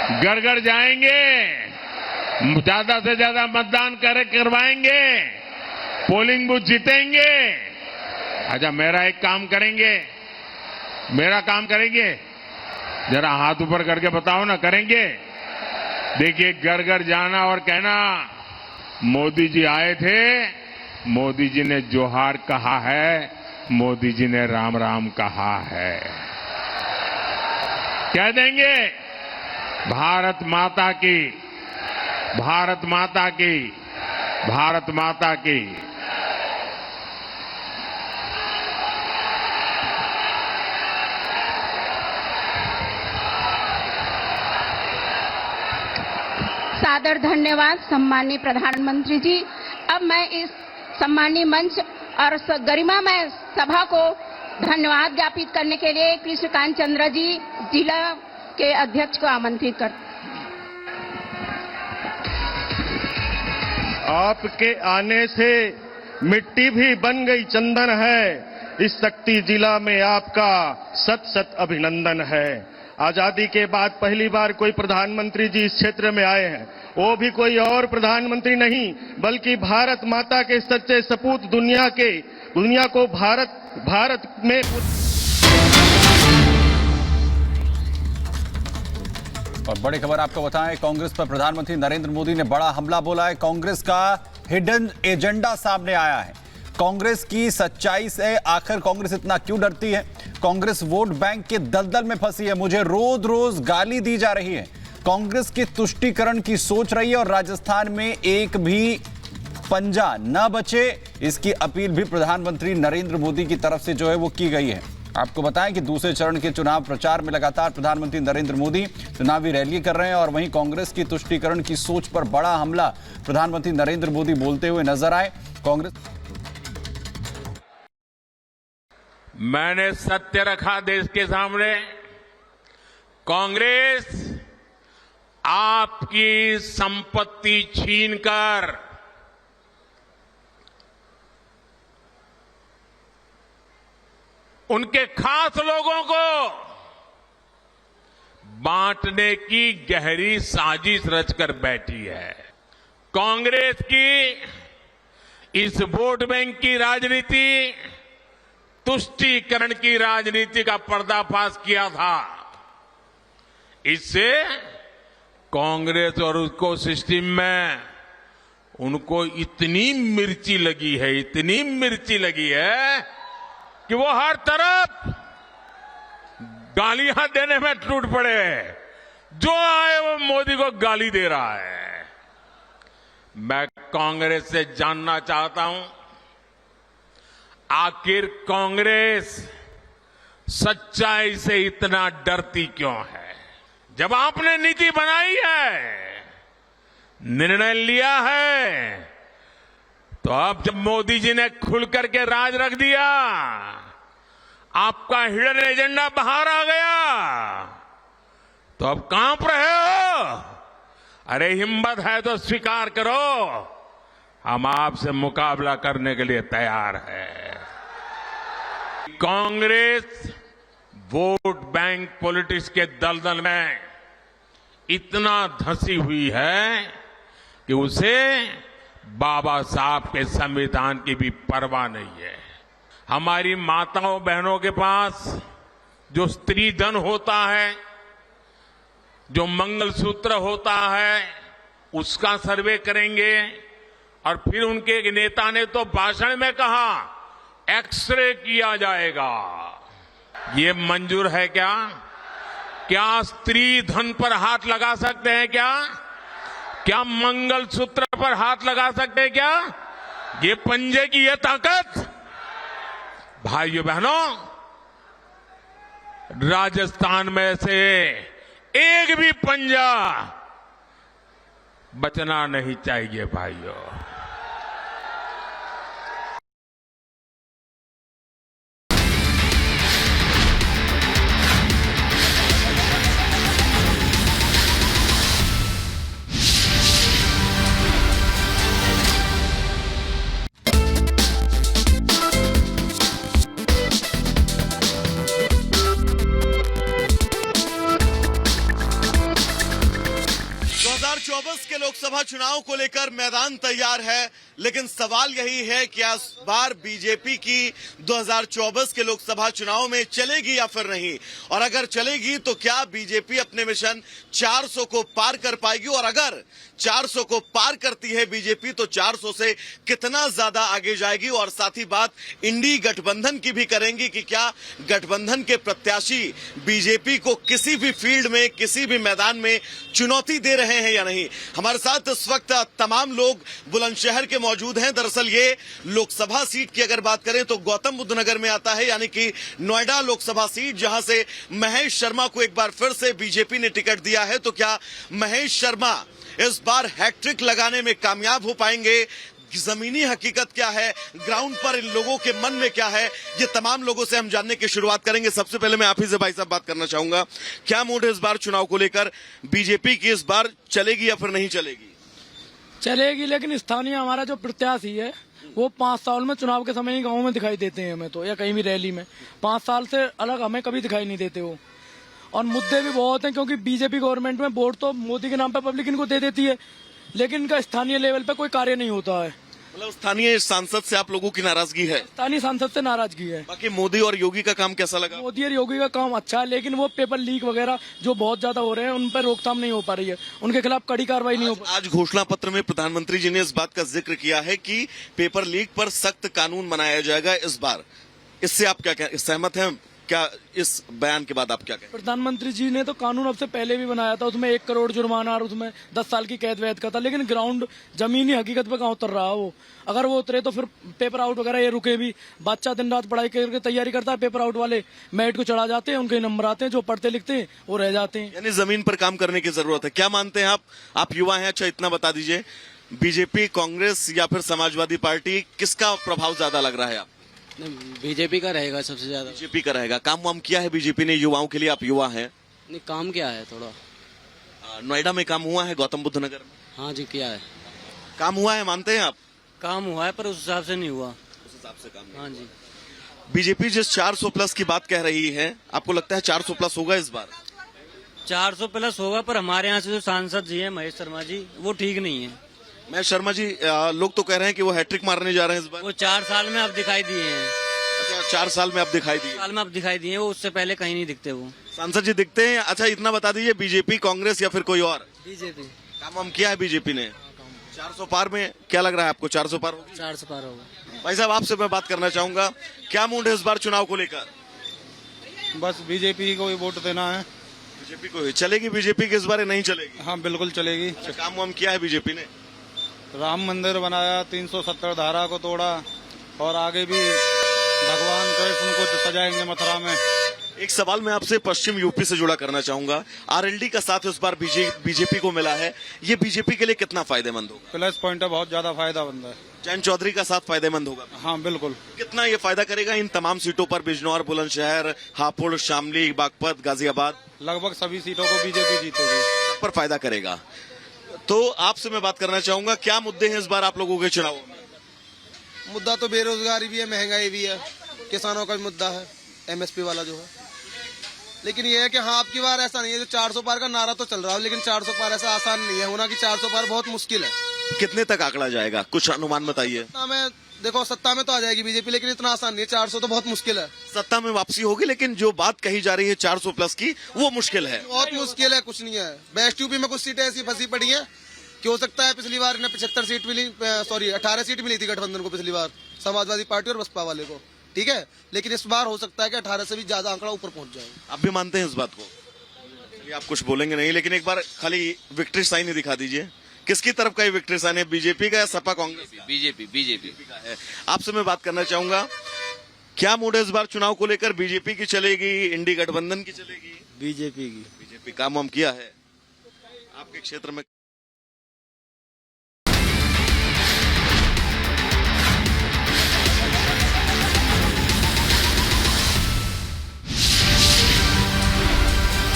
घर घर जाएंगे, ज्यादा से ज्यादा मतदान करवाएंगे, पोलिंग बूथ जीतेंगे। अच्छा, मेरा एक काम करेंगे, मेरा काम करेंगे, जरा हाथ ऊपर करके बताओ ना, करेंगे? देखिए, घर घर जाना और कहना मोदी जी आए थे, मोदी जी ने जोहार कहा है, मोदी जी ने राम राम कहा है। कह देंगे भारत माता की, भारत माता की, भारत माता की। सादर धन्यवाद सम्माननीय प्रधानमंत्री जी। अब मैं इस सम्माननीय मंच और गरिमामय सभा को धन्यवाद ज्ञापित करने के लिए कृष्णकांत चंद्र जी जिला के अध्यक्ष को आमंत्रित करते। आपके आने से मिट्टी भी बन गई चंदन है। इस शक्ति जिला में आपका सत सत अभिनंदन है। आजादी के बाद पहली बार कोई प्रधानमंत्री जी इस क्षेत्र में आए हैं, वो भी कोई और प्रधानमंत्री नहीं बल्कि भारत माता के सच्चे सपूत दुनिया को भारत में। और बड़ी खबर आपको बताएं, कांग्रेस पर प्रधानमंत्री नरेंद्र मोदी ने बड़ा हमला बोला है। कांग्रेस का हिडन एजेंडा सामने आया है। कांग्रेस की सच्चाई से आखिर कांग्रेस इतना क्यों डरती है? कांग्रेस वोट बैंक के दलदल में फंसी है। मुझे रोज रोज गाली दी जा रही है। कांग्रेस की तुष्टीकरण की सोच रही है और राजस्थान में एक भी पंजा न बचे, इसकी अपील भी प्रधानमंत्री नरेंद्र मोदी की तरफ से जो है वो की गई है। आपको बताएं कि दूसरे चरण के चुनाव प्रचार में लगातार प्रधानमंत्री नरेंद्र मोदी चुनावी रैली कर रहे हैं और वहीं कांग्रेस की तुष्टीकरण की सोच पर बड़ा हमला प्रधानमंत्री नरेंद्र मोदी बोलते हुए नजर आए। कांग्रेस मैंने सत्य रखा देश के सामने। कांग्रेस आपकी संपत्ति छीनकर उनके खास लोगों को बांटने की गहरी साजिश रचकर बैठी है। कांग्रेस की इस वोट बैंक की राजनीति तुष्टीकरण की राजनीति का पर्दाफाश किया था। इससे कांग्रेस और उसको सिस्टम में उनको इतनी मिर्ची लगी है, इतनी मिर्ची लगी है कि वो हर तरफ गालियां देने में टूट पड़े। जो आए वो मोदी को गाली दे रहा है। मैं कांग्रेस से जानना चाहता हूं, आखिर कांग्रेस सच्चाई से इतना डरती क्यों है? जब आपने नीति बनाई है, निर्णय लिया है, तो अब जब मोदी जी ने खुल करके राज रख दिया, आपका हिडन एजेंडा बाहर आ गया, तो अब कांप रहे हो? अरे हिम्मत है तो स्वीकार करो, हम आपसे मुकाबला करने के लिए तैयार हैं। कांग्रेस वोट बैंक पॉलिटिक्स के दलदल में इतना धंसी हुई है कि उसे बाबा साहब के संविधान की भी परवाह नहीं है। हमारी माताओं बहनों के पास जो स्त्री धन होता है, जो मंगलसूत्र होता है, उसका सर्वे करेंगे। और फिर उनके एक नेता ने तो भाषण में कहा एक्सरे किया जाएगा। ये मंजूर है क्या? क्या स्त्री धन पर हाथ लगा सकते हैं क्या? क्या मंगलसूत्र पर हाथ लगा सकते हैं क्या? ये पंजे की ये ताकत? भाइयों बहनों, राजस्थान में से एक भी पंजा बचना नहीं चाहिए भाइयों। 2024 के लोकसभा चुनाव को लेकर मैदान तैयार है, लेकिन सवाल यही है कि इस बार बीजेपी की 2024 के लोकसभा चुनाव में चलेगी या फिर नहीं, और अगर चलेगी तो क्या बीजेपी अपने मिशन 400 को पार कर पाएगी, और अगर 400 को पार करती है बीजेपी तो 400 से कितना ज्यादा आगे जाएगी। और साथ ही बात इंडी गठबंधन की भी करेंगी कि क्या गठबंधन के प्रत्याशी बीजेपी को किसी भी फील्ड में, किसी भी मैदान में चुनौती दे रहे हैं या नहीं। हमारे साथ इस वक्त तमाम लोग बुलंदशहर के मौजूद हैं। दरअसल ये लोकसभा सीट की अगर बात करें तो गौतम बुद्ध नगर में आता है, यानी कि नोएडा लोकसभा सीट, जहां से महेश शर्मा को एक बार फिर से बीजेपी ने टिकट दिया है। तो क्या महेश शर्मा इस बार हैट्रिक लगाने में कामयाब हो पाएंगे? जमीनी हकीकत क्या है, ग्राउंड पर इन लोगों के मन में क्या है, ये तमाम लोगों से हम जानने की शुरुआत करेंगे। सबसे पहले मैं आप ही से भाई साहब बात करना चाहूंगा, क्या मूड है इस बार चुनाव को लेकर? बीजेपी की इस बार चलेगी या फिर नहीं चलेगी? चलेगी, लेकिन स्थानीय हमारा जो प्रत्याशी है वो 5 साल में चुनाव के समय ही गाँव में दिखाई देते हैं हमें, तो या कहीं भी रैली में 5 साल से अलग हमें कभी दिखाई नहीं देते वो। और मुद्दे भी बहुत हैं, क्योंकि बीजेपी गवर्नमेंट में वोट तो मोदी के नाम पर पब्लिक इनको दे देती है, लेकिन इनका स्थानीय लेवल पे कोई कार्य नहीं होता है। मतलब स्थानीय सांसद से आप लोगों की नाराजगी है? स्थानीय सांसद से नाराजगी है। बाकी मोदी और योगी का काम कैसा लगा? मोदी और योगी का काम अच्छा है, लेकिन वो पेपर लीक वगैरह जो बहुत ज्यादा हो रहे हैं उन पर रोकथाम नहीं हो पा रही है, उनके खिलाफ कड़ी कार्रवाई नहीं हो पा। आज घोषणा पत्र में प्रधानमंत्री जी ने इस बात का जिक्र किया है कि पेपर लीक पर सख्त कानून बनाया जाएगा इस बार। इससे आप क्या सहमत हैं? क्या इस बयान के बाद आप क्या कहें? प्रधानमंत्री जी ने तो कानून अब से पहले भी बनाया था, उसमें 1 करोड़ जुर्माना और उसमें 10 साल की कैद वैद का था, लेकिन ग्राउंड जमीनी हकीकत पे कहाँ उतर रहा वो। अगर वो उतरे तो फिर पेपर आउट वगैरह ये रुके भी। बच्चा दिन रात पढ़ाई करके तैयारी करता है, पेपर आउट वाले मेरिट को चढ़ा जाते हैं, उनके नंबर आते हैं, जो पढ़ते लिखते हैं वो रह जाते हैं। यानी जमीन पर काम करने की जरूरत है। क्या मानते हैं आप युवा हैं, अच्छा इतना बता दीजिए, बीजेपी, कांग्रेस या फिर समाजवादी पार्टी, किसका प्रभाव ज्यादा लग रहा है? आप बीजेपी का रहेगा सबसे ज्यादा। बीजेपी का रहेगा। काम वाम किया है बीजेपी ने युवाओं के लिए? आप युवा हैं। नहीं, काम क्या है थोड़ा। नोएडा में काम हुआ है, गौतम बुद्ध नगर में? हाँ जी, किया है। काम हुआ है, मानते हैं आप? काम हुआ है पर उस हिसाब से नहीं हुआ। उस हिसाब से काम नहीं। हाँ जी। बीजेपी जिस 400 प्लस की बात कह रही है, आपको लगता है 400 प्लस होगा इस बार? 400 प्लस होगा, पर हमारे यहाँ से जो सांसद जी है महेश शर्मा जी, वो ठीक नहीं है। महेश शर्मा जी, लोग तो कह रहे हैं कि वो हैट्रिक मारने जा रहे हैं इस बार। वो 4 साल में अब दिखाई दिए हैं। अच्छा, 4 साल में अब दिखाई दिए? साल में अब दिखाई दिए, वो उससे पहले कहीं नहीं दिखते वो। सांसद जी दिखते हैं। अच्छा इतना बता दीजिए, बीजेपी, कांग्रेस या फिर कोई और? बीजेपी। काम वाम किया है बीजेपी ने? 400 पार में क्या लग रहा है आपको? 400 पार होगी? 400 पार होगा। भाई साहब, आपसे मैं बात करना चाहूंगा, क्या मूड है इस बार चुनाव को लेकर? बस बीजेपी को ही वोट देना है। बीजेपी को ही चलेगी? बीजेपी की इस बार नहीं चलेगी? हाँ बिल्कुल चलेगी। अच्छा, काम वाम किया है बीजेपी ने? राम मंदिर बनाया, 370 धारा को तोड़ा, और आगे भी भगवान कृष्ण को सजाएंगे मथुरा में। एक सवाल मैं आपसे पश्चिम यूपी से जुड़ा करना चाहूंगा। आरएलडी का साथ इस बार बीजेपी को मिला है, ये बीजेपी के लिए कितना फायदेमंद होगा? प्लस पॉइंट है, बहुत ज्यादा फायदेमंद है। जयंत चौधरी का साथ फायदेमंद होगा? हाँ बिल्कुल। कितना ये फायदा करेगा इन तमाम सीटों पर? बिजनौर, बुलंदशहर, हापुड़, शामली, बागपत, गाजियाबाद, लगभग सभी सीटों को बीजेपी जीतेगी। पर फायदा करेगा। तो आपसे मैं बात करना चाहूंगा, क्या मुद्दे हैं इस बार आप लोगों के चुनाव में? मुद्दा तो बेरोजगारी भी है, महंगाई भी है, किसानों का भी मुद्दा है, एमएसपी वाला जो है। लेकिन ये है कि हाँ, आपकी बार ऐसा नहीं है, जो 400 पार का नारा तो चल रहा है, लेकिन 400 पार ऐसा आसान नहीं है होना कि 400 पार बहुत मुश्किल है। कितने तक आंकड़ा जाएगा, कुछ अनुमान बताइए। देखो, सत्ता में तो आ जाएगी बीजेपी, लेकिन इतना आसान नहीं है। 400 तो बहुत मुश्किल है। सत्ता में वापसी होगी, लेकिन जो बात कही जा रही है 400 प्लस की, वो मुश्किल है। बहुत मुश्किल है, कुछ नहीं है। वेस्ट यूपी में कुछ सीटें ऐसी फंसी पड़ी है कि हो सकता है पिछली बार इन्हें 75 सीट मिली, सॉरी 18 सीट मिली थी गठबंधन को पिछली बार, समाजवादी पार्टी और बसपा वाले को, ठीक है। लेकिन इस बार हो सकता है कि 18 से भी ज्यादा आंकड़ा ऊपर पहुंच जाए। आप भी मानते हैं इस बात को? आप कुछ बोलेंगे नहीं, लेकिन एक बार खाली विक्ट्री साइन ही दिखा दीजिए। किसकी तरफ का ये विक्ट्री साइन है, बीजेपी का या सपा कांग्रेस? बीजेपी का है। आपसे मैं बात करना चाहूंगा, क्या मूड है इस बार चुनाव को लेकर? बीजेपी की चलेगी, इंडी गठबंधन की चलेगी? बीजेपी की। बीजेपी काम वाम किया है आपके क्षेत्र में?